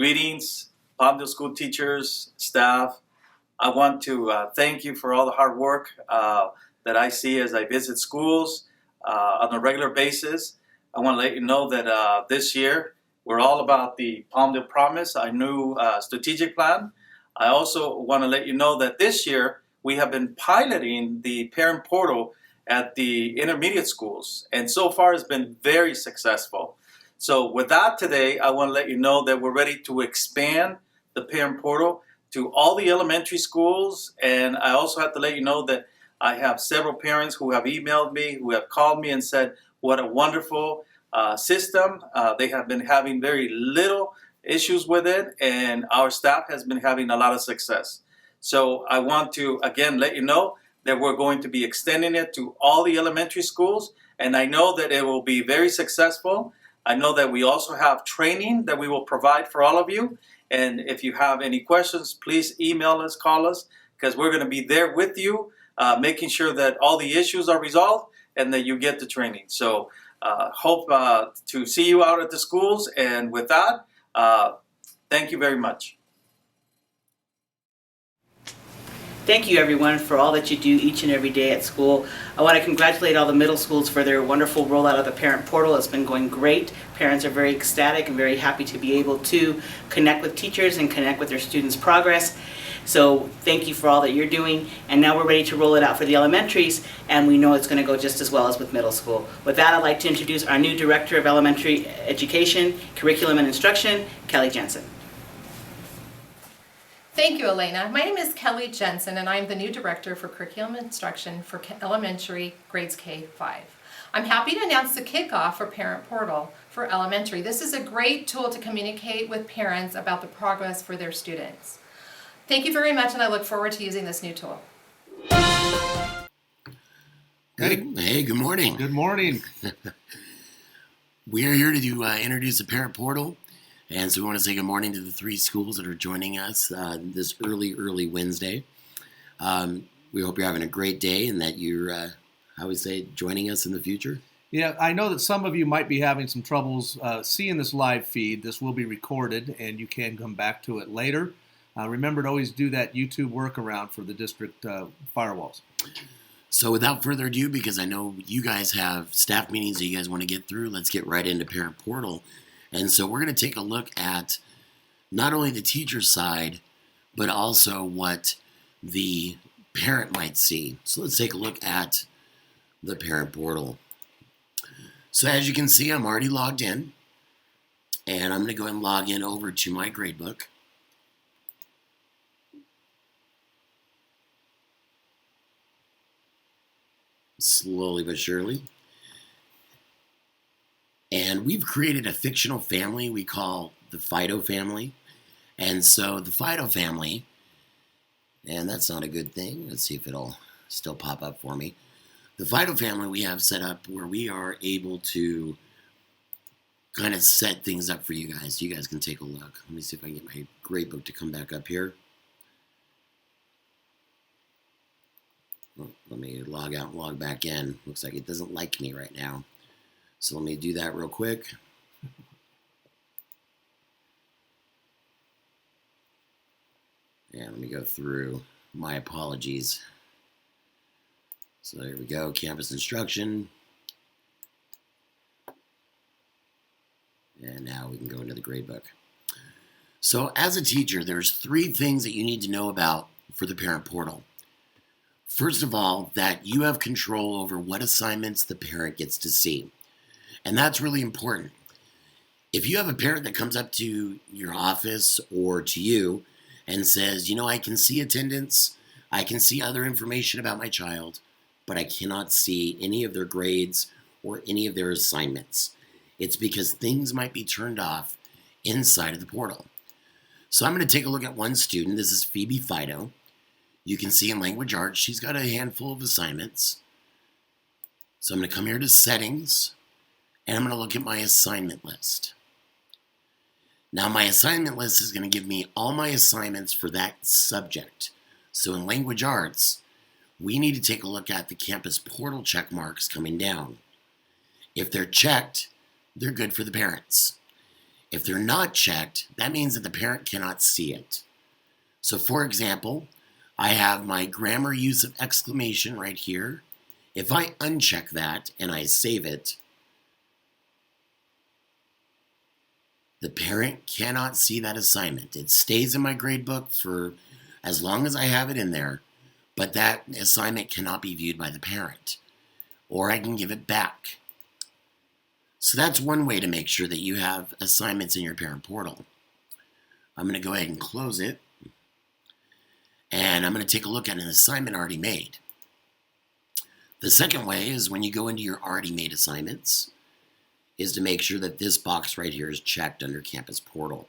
Greetings, Palmdale School teachers, staff. I want to thank you for all the hard work that I see as I visit schools on a regular basis. I want to let you know that this year we're all about the Palmdale Promise, our new strategic plan. I also want to let you know that this year we have been piloting the parent portal at the intermediate schools, and so far it's been very successful. So with that today, I want to let you know that we're ready to expand the parent portal to all the elementary schools, and I also have to let you know that I have several parents who have emailed me, who have called me and said what a wonderful system. They have been having very little issues with it, and our staff has been having a lot of success. So I want to again let you know that we're going to be extending it to all the elementary schools, and I know that it will be very successful. I know that we also have training that we will provide for all of you. And if you have any questions, please email us, call us, because we're going to be there with you, making sure that all the issues are resolved and that you get the training. So hope to see you out at the schools. And with that, thank you very much. Thank you, everyone, for all that you do each and every day at school. I want to congratulate all the middle schools for their wonderful rollout of the parent portal. It's been going great. Parents are very ecstatic and very happy to be able to connect with teachers and connect with their students' progress. So thank you for all that you're doing. And now we're ready to roll it out for the elementaries, and we know it's going to go just as well as with middle school. With that, I'd like to introduce our new Director of Elementary Education, Curriculum and Instruction, Kelly Jensen. Thank you, Elena. My name is Kelly Jensen, and I'm the new Director for Curriculum and Instruction for elementary grades K-5. I'm happy to announce the kickoff for Parent Portal for elementary. This is a great tool to communicate with parents about the progress for their students. Thank you very much, and I look forward to using this new tool. Hey, good morning. Good morning. We are here to introduce the Parent Portal. And so we want to say good morning to the three schools that are joining us this early Wednesday. We hope you're having a great day and that you're, joining us in the future. Yeah, I know that some of you might be having some troubles seeing this live feed. This will be recorded, and you can come back to it later. Remember to always do that YouTube workaround for the district firewalls. So without further ado, because I know you guys have staff meetings that you guys want to get through, let's get right into Parent Portal. And so we're going to take a look at not only the teacher side, but also what the parent might see. So let's take a look at the Parent Portal. So as you can see, I'm already logged in. And I'm going to go ahead and log in over to my gradebook. Slowly but surely. And we've created a fictional family we call the Fido family. And so the Fido family, and that's not a good thing. Let's see if it'll still pop up for me. The Fido family we have set up where we are able to kind of set things up for you guys. You guys can take a look. Let me see if I can get my gradebook to come back up here. Well, let me log out and log back in. Looks like it doesn't like me right now. So let me do that real quick. And let me go through. My apologies. So there we go, campus instruction. And now we can go into the gradebook. So as a teacher, there's 3 things that you need to know about for the Parent Portal. First of all, that you have control over what assignments the parent gets to see. And that's really important. If you have a parent that comes up to your office or to you and says, you know, I can see attendance, I can see other information about my child, but I cannot see any of their grades or any of their assignments, it's because things might be turned off inside of the portal. So I'm going to take a look at one student. This is Phoebe Fido. You can see in language arts, she's got a handful of assignments. So I'm going to come here to settings. And I'm going to look at my assignment list. Now my assignment list is going to give me all my assignments for that subject. So in language arts, we need to take a look at the campus portal check marks coming down. If they're checked, they're good for the parents. If they're not checked, that means that the parent cannot see it. So for example, I have my grammar use of exclamation right here. If I uncheck that and I save it, the parent cannot see that assignment. It stays in my gradebook for as long as I have it in there, but that assignment cannot be viewed by the parent, or I can give it back. So that's one way to make sure that you have assignments in your parent portal. I'm going to go ahead and close it, and I'm going to take a look at an assignment already made. The second way is when you go into your already made assignments, is to make sure that this box right here is checked under Campus Portal.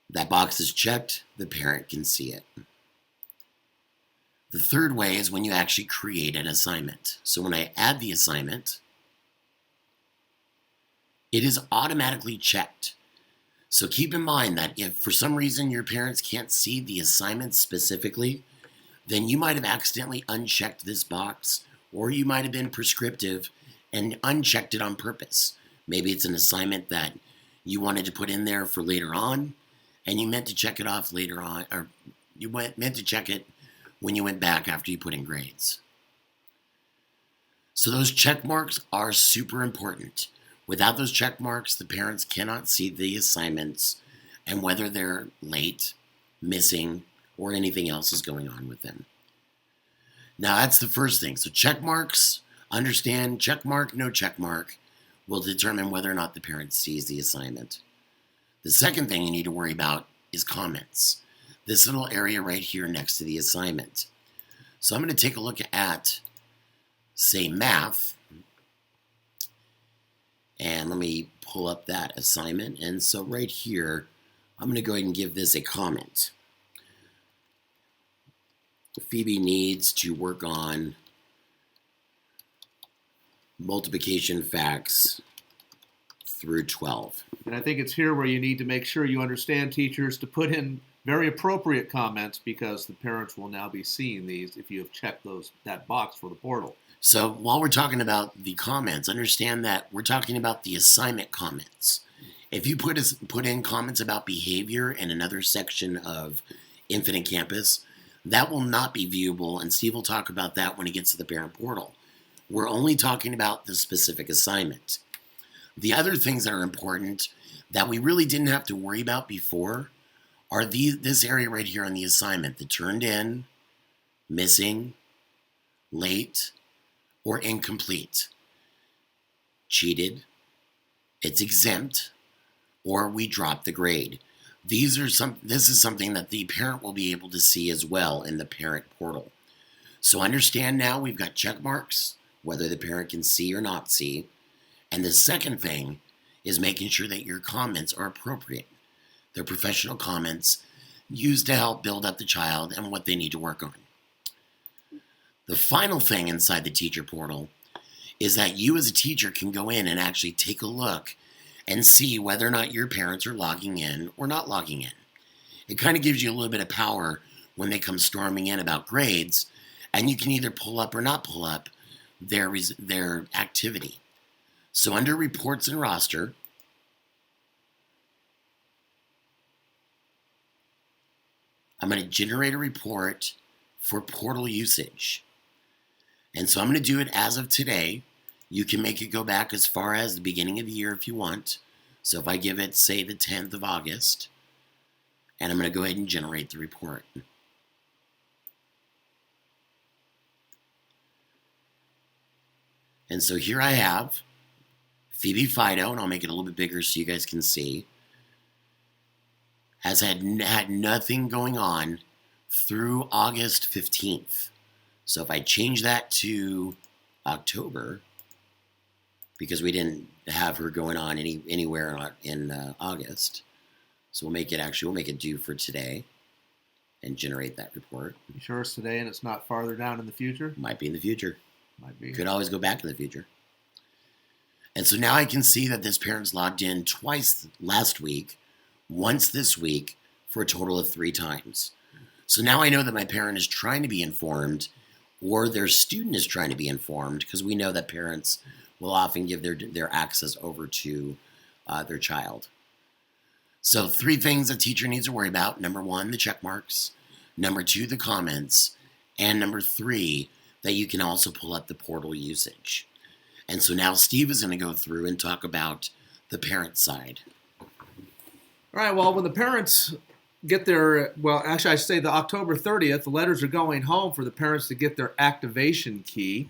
That box is checked, the parent can see it. The third way is when you actually create an assignment. So when I add the assignment, it is automatically checked. So keep in mind that if for some reason your parents can't see the assignment specifically, then you might have accidentally unchecked this box, or you might have been prescriptive and unchecked it on purpose. Maybe it's an assignment that you wanted to put in there for later on, and you meant to check it off later on, or you meant to check it when you went back after you put in grades. So those check marks are super important. Without those check marks, the parents cannot see the assignments and whether they're late, missing, or anything else is going on with them. Now that's the first thing. So check marks, understand check mark, no check mark will determine whether or not the parent sees the assignment. The second thing you need to worry about is comments. This little area right here next to the assignment. So I'm going to take a look at, say, math. And let me pull up that assignment. And so right here, I'm going to go ahead and give this a comment. Phoebe needs to work on multiplication facts through 12. And I think it's here where you need to make sure you understand, teachers, to put in very appropriate comments, because the parents will now be seeing these if you have checked that box for the portal. So while we're talking about the comments, understand that we're talking about the assignment comments. If you put in comments about behavior in another section of Infinite Campus, that will not be viewable, and Steve will talk about that when he gets to the parent portal. We're only talking about the specific assignment. The other things that are important that we really didn't have to worry about before are this area right here on the assignment, the turned in, missing, late, or incomplete, cheated, it's exempt, or we drop the grade. This is something that the parent will be able to see as well in the parent portal. So understand now we've got check marks, whether the parent can see or not see. And the second thing is making sure that your comments are appropriate. They're professional comments used to help build up the child and what they need to work on. The final thing inside the teacher portal is that you as a teacher can go in and actually take a look and see whether or not your parents are logging in or not logging in. It kind of gives you a little bit of power when they come storming in about grades, and you can either pull up or not pull up their activity. So under reports and roster, I'm going to generate a report for portal usage. And so I'm going to do it as of today. You can make it go back as far as the beginning of the year if you want. So if I give it, say, the 10th of August, and I'm going to go ahead and generate the report. And so here I have Phoebe Fido, and I'll make it a little bit bigger so you guys can see, has had nothing going on through August 15th. So if I change that to October, because we didn't have her going on anywhere in August, so we'll make it due for today and generate that report. You sure it's today and it's not farther down in the future? Might be in the future. Might be. Could always go back in the future. And so now I can see that this parent's logged in twice last week, once this week, for a total of 3 times. So now I know that my parent is trying to be informed, or their student is trying to be informed, because we know that parents will often give their access over to their child. So 3 things a teacher needs to worry about. Number 1, the check marks. Number 2, the comments. And number 3, that you can also pull up the portal usage. And so now Steve is going to go through and talk about the parent side. All right, well, when the parents get their, well, actually I say the October 30th, the letters are going home for the parents to get their activation key.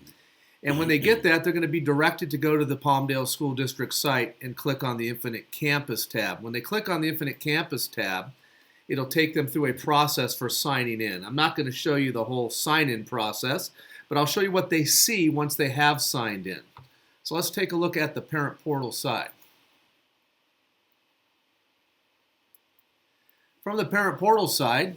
And when they get that, they're going to be directed to go to the Palmdale School District site and click on the Infinite Campus tab. When they click on the Infinite Campus tab, it'll take them through a process for signing in. I'm not going to show you the whole sign-in process, but I'll show you what they see once they have signed in. So let's take a look at the parent portal side. From the parent portal side,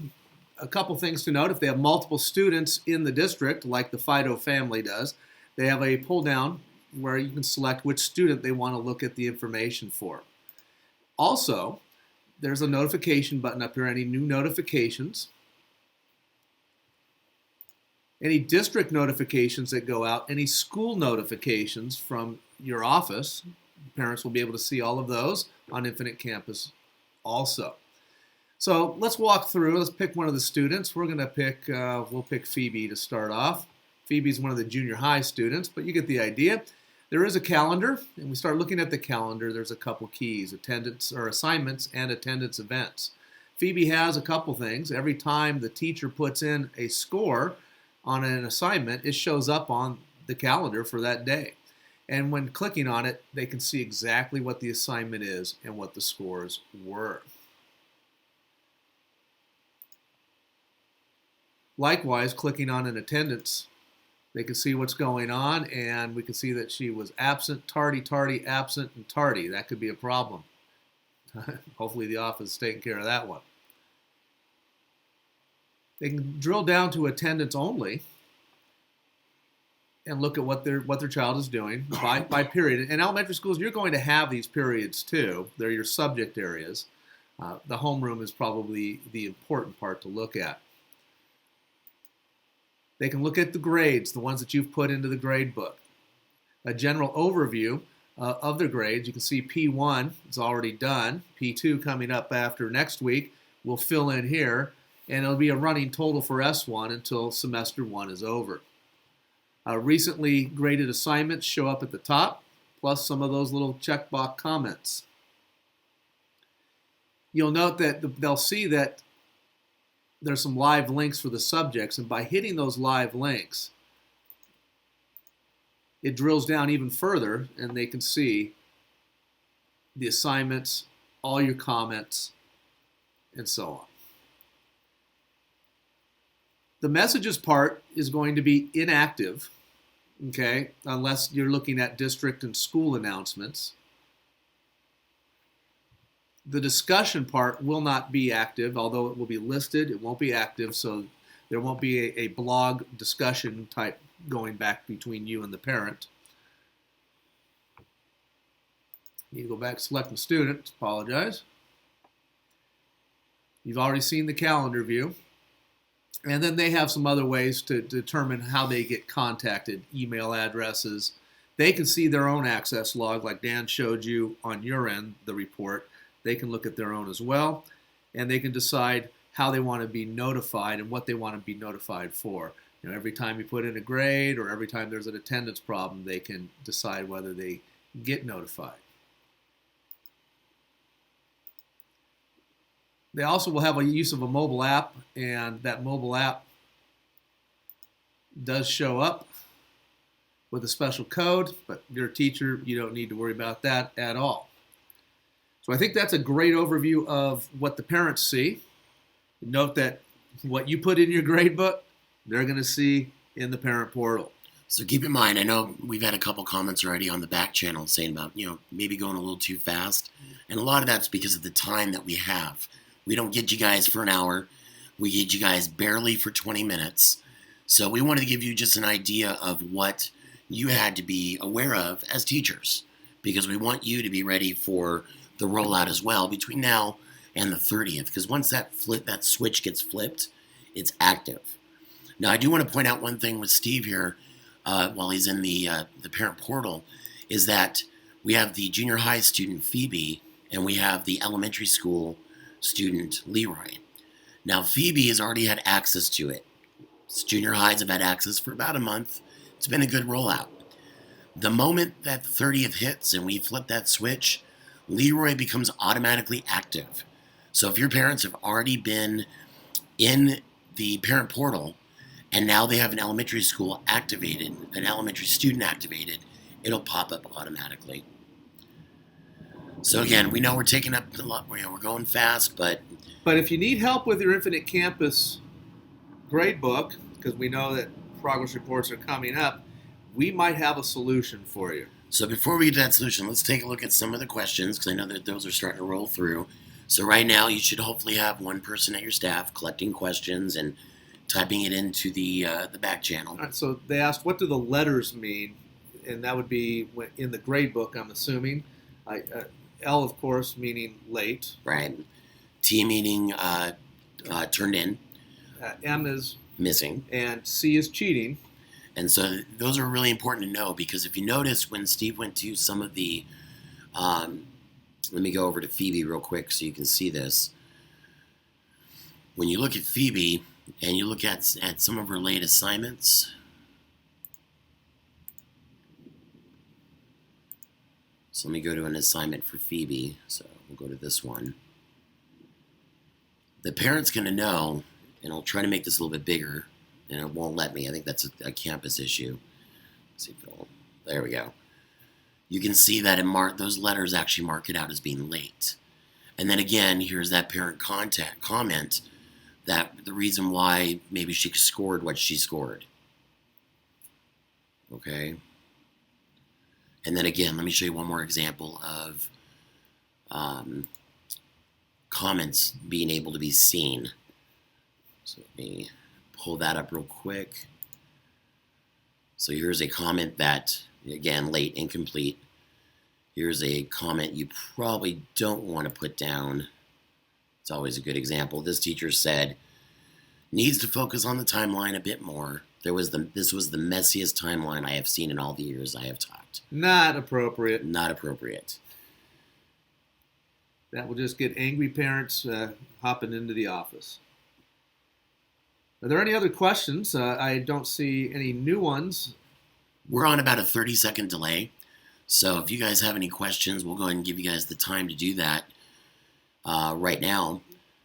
a couple things to note. If they have multiple students in the district, like the Fido family does, they have a pull down where you can select which student they want to look at the information for. Also, there's a notification button up here, any new notifications, any district notifications that go out, any school notifications from your office. Parents will be able to see all of those on Infinite Campus also. So let's walk through. Let's pick one of the students. We're going to pick, we'll pick Phoebe to start off. Phoebe's one of the junior high students, but you get the idea. There is a calendar, and we start looking at the calendar. There's a couple keys, attendance or assignments and attendance events. Phoebe has a couple things. Every time the teacher puts in a score on an assignment, it shows up on the calendar for that day. And when clicking on it, they can see exactly what the assignment is and what the scores were. Likewise, clicking on an attendance, they can see what's going on, and we can see that she was absent, tardy, absent, and tardy. That could be a problem. Hopefully the office is taking care of that one. They can drill down to attendance only and look at what their child is doing by period. In elementary schools, you're going to have these periods too. They're your subject areas. The homeroom is probably the important part to look at. They can look at the grades, the ones that you've put into the grade book. A general overview of their grades. You can see P1 is already done. P2 coming up after next week. We'll fill in here, and it'll be a running total for S1 until semester 1 is over. Recently graded assignments show up at the top, plus some of those little checkbox comments. You'll note that they'll see that there's some live links for the subjects, and by hitting those live links, it drills down even further, and they can see the assignments, all your comments, and so on. The messages part is going to be inactive, okay, unless you're looking at district and school announcements. The discussion part will not be active, although it will be listed. It won't be active, so there won't be a blog discussion type going back between you and the parent. You go back, select the student. Apologize. You've already seen the calendar view. And then they have some other ways to determine how they get contacted, email addresses. They can see their own access log, like Dan showed you on your end, the report. They can look at their own as well, and they can decide how they want to be notified and what they want to be notified for. You know, every time you put in a grade or every time there's an attendance problem, they can decide whether they get notified. They also will have a use of a mobile app, and that mobile app does show up with a special code, but you're a teacher, you don't need to worry about that at all. So I think that's a great overview of what the parents see. Note that what you put in your grade book, they're going to see in the parent portal. So keep in mind, I know we've had a couple comments already on the back channel saying about, maybe going a little too fast. And a lot of that's because of the time that we have. We don't get you guys for an hour. We get you guys barely for 20 minutes. So we wanted to give you just an idea of what you had to be aware of as teachers, because we want you to be ready for the rollout as well between now and the 30th, because once that switch gets flipped, it's active. Now, I do want to point out one thing with Steve here while he's in the parent portal, is that we have the junior high student Phoebe, and we have the elementary school student Leroy. Now, Phoebe has already had access to it. Junior highs have had access for about a month. It's been a good rollout. The moment that the 30th hits and we flip that switch, Leroy becomes automatically active. So if your parents have already been in the parent portal and now they have an elementary school activated, an elementary student activated, it'll pop up automatically. So again, we know we're taking up a lot, we're going fast, but But if you need help with your Infinite Campus grade book, because we know that progress reports are coming up, we might have a solution for you. so before we get to that solution, let's take a look at some of the questions, because I know that those are starting to roll through. So right now, you should hopefully have one person at your staff collecting questions and typing it into the back channel. All right, so they asked, what do the letters mean? And that would be in the grade book, I'm assuming. L, of course, meaning late. Right. T meaning turned in, M is, missing. and C is cheating. And so those are really important to know, because if you notice when Steve went to some of the, let me go over to Phoebe real quick so you can see this. When you look at Phoebe and you look at some of her late assignments, so let me go to an assignment for Phoebe. So we'll go to this one. The parent's going to know, and I'll try to make this a little bit bigger, and it won't let me. I think that's a campus issue. Let's see if it'll, there we go. You can see that those letters actually mark it out as being late. And then again, here's that parent comment that the reason why maybe she scored what she scored. Okay. And then again, let me show you one more example of comments being able to be seen. So let me pull that up real quick. So here's a comment that, again, late, incomplete. Here's a comment you probably don't want to put down. It's always a good example. This teacher said, needs to focus on the timeline a bit more. This was the messiest timeline I have seen in all the years I have taught. Not appropriate. Not appropriate. That will just get angry parents hopping into the office. Are there any other questions? I don't see any new ones. We're on about a 30-second delay. So if you guys have any questions, we'll go ahead and give you guys the time to do that right now.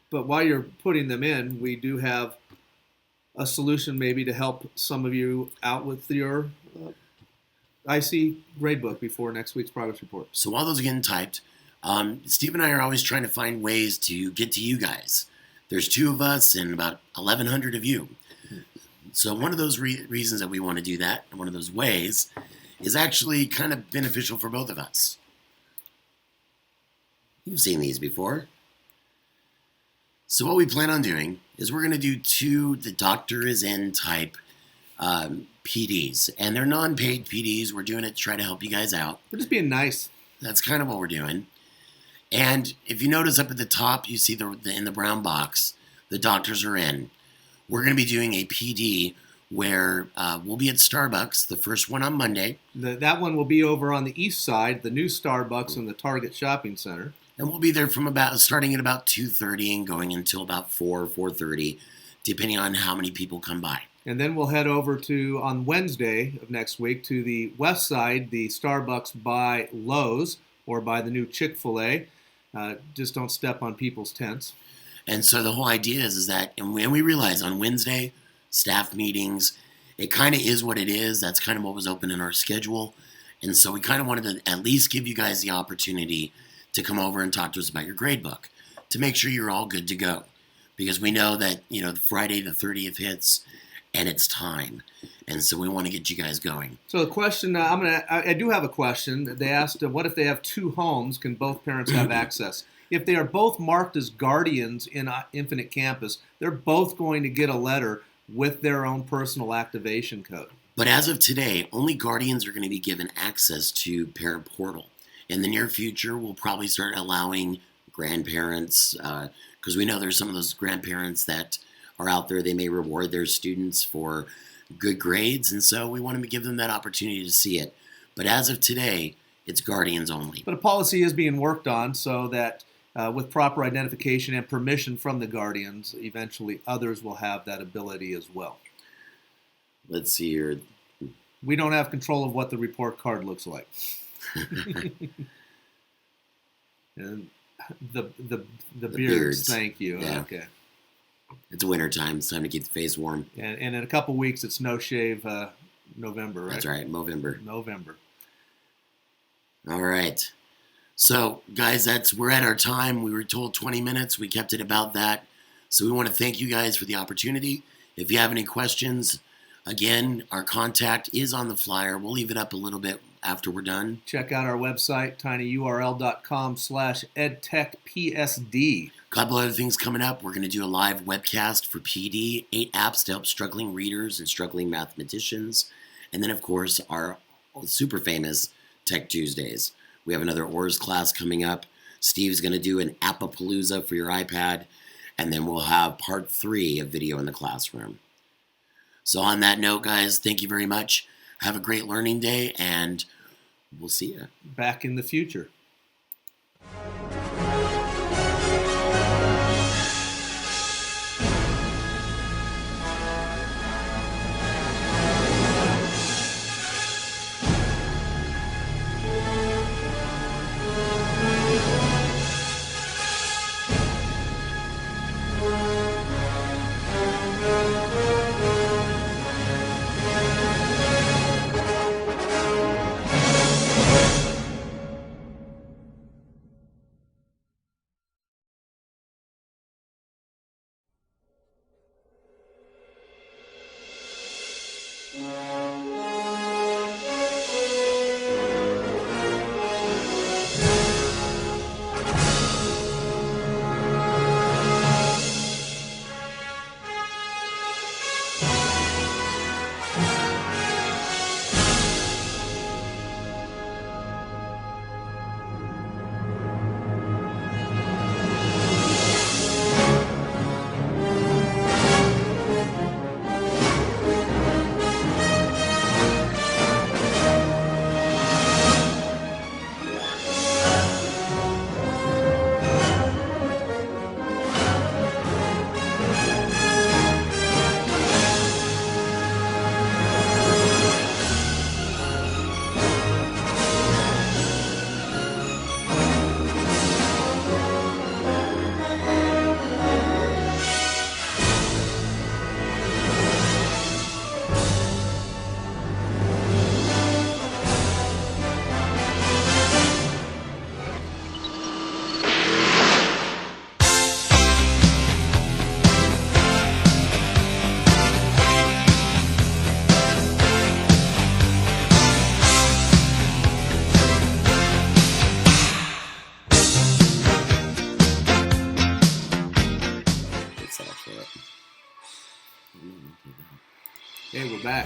But while you're putting them in, we do have a solution maybe to help some of you out with your IC gradebook before next week's progress report. So while those are getting typed, Steve and I are always trying to find ways to get to you guys. There's 2 of us and about 1,100 of you. So one of those reasons that we want to do that, and one of those ways, is actually kind of beneficial for both of us. You've seen these before. So what we plan on doing is we're going to do 2 the doctor is in type PDs. And they're non-paid PDs. We're doing it to try to help you guys out. We're just being nice. That's kind of what we're doing. And if you notice up at the top, you see in the brown box, the doctors are in. We're going to be doing a PD where we'll be at Starbucks, the first one on Monday. That one will be over on the east side, the new Starbucks in the Target Shopping Center. And we'll be there from starting at about 2:30 and going until about 4:30, depending on how many people come by. And then we'll head over to, on Wednesday of next week, to the west side, the Starbucks by Lowe's or by the new Chick-fil-A. Just don't step on people's tents. And so the whole idea is that, and we realize on Wednesday, staff meetings, it kind of is what it is. That's kind of what was open in our schedule. And so we kind of wanted to at least give you guys the opportunity to come over and talk to us about your grade book, to make sure you're all good to go. Because we know that, Friday the 30th hits and it's time. And so we want to get you guys going. So the question, I do have a question. They asked, what if they have 2 homes? Can both parents have access? If they are both marked as guardians in Infinite Campus, they're both going to get a letter with their own personal activation code. But as of today, only guardians are going to be given access to Parent Portal. In the near future, we'll probably start allowing grandparents, because we know there's some of those grandparents that are out there. They may reward their students for good grades, and so we want to give them that opportunity to see it. But as of today, It's guardians only. But a policy is being worked on so that with proper identification and permission from the guardians, eventually others will have that ability as well. Let's see here. We don't have control of what the report card looks like. And the beards, beards. thank you. Yeah. Okay. It's winter time. It's time to keep the face warm. And in a couple weeks, it's No Shave November, right? That's right, Movember. November. All right. So, guys, we're at our time. We were told 20 minutes. We kept it about that. So we want to thank you guys for the opportunity. If you have any questions, again, our contact is on the flyer. We'll leave it up a little bit after we're done. Check out our website, tinyurl.com/edtechpsd. A couple other things coming up. We're going to do a live webcast for PD, 8 apps to help struggling readers and struggling mathematicians. And then, of course, our super famous Tech Tuesdays. We have another ORS class coming up. Steve's going to do an Appapalooza for your iPad. And then we'll have part 3 of Video in the Classroom. So on that note, guys, thank you very much. Have a great learning day, and we'll see you. Back in the future. Hey, we're back.